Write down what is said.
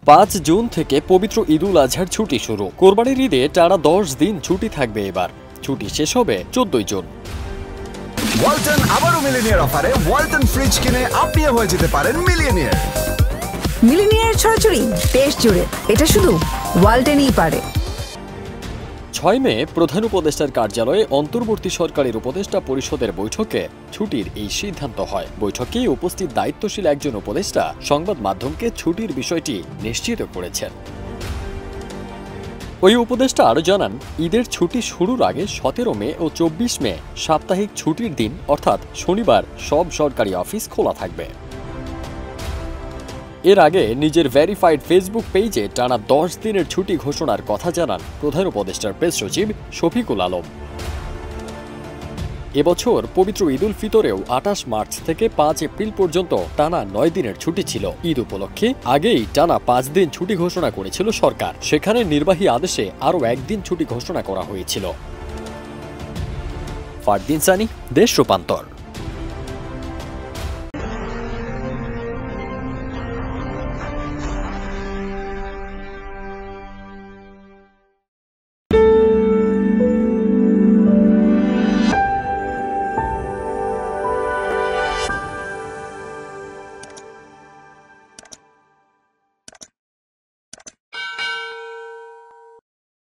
5 June থেকে পবিত্র ঈদুল আজহার ছুটি শুরু। কোরবানির ঈদে টানা 10 দিন ছুটি থাকবে এবার। ছুটি শেষ হবে 14 জুন। ওয়ালটন আবারও মিলিনিয়ার অফারে ওয়ালটন ফ্রিজ কিনে আপনিও হয়ে যেতে পারেন মিলিয়নিয়ার। মিলিনিয়ার ছড়াছড়ি দেশ জুড়ে, এটা শুধু ওয়ালটনই পারে। 6 মে প্রধান উপদেষ্টার কার্যালয়ে অন্তর্বর্তী সরকারের উপদেষ্টা পরিষদের বৈঠকে ছুটির এই সিদ্ধান্ত হয়। বৈঠকে উপস্থিত দায়িত্বশীল একজন উপদেষ্টা সংবাদ মাধ্যমকে ছুটির বিষয়টি নিশ্চিত করেছেন। ওই উপদেষ্টা আরও জানান, ঈদের ছুটি শুরুর আগে 17 মে ও 24 মে সাপ্তাহিক ছুটির দিন অর্থাৎ শনিবার সব সরকারি অফিস খোলা থাকবে। এর আগে নিজের ভেরিফাইড ফেসবুক পেজে টানা 10 দিনের ছুটি ঘোষণার কথা জানান প্রধান উপদেষ্টার প্রেস সচিব শফিকুল আলম। এবছর পবিত্র ঈদুল ফিতরেও 28 মার্চ থেকে 5 এপ্রিল পর্যন্ত টানা 9 দিনের ছুটি ছিল। ঈদ উপলক্ষে আগেই টানা 5 দিন ছুটি ঘোষণা করেছিল সরকার। সেখানে নির্বাহী আদেশে আরও 1 দিন ছুটি ঘোষণা করা হয়েছিল। ফারদিন সানি, দেশ রূপান্তর।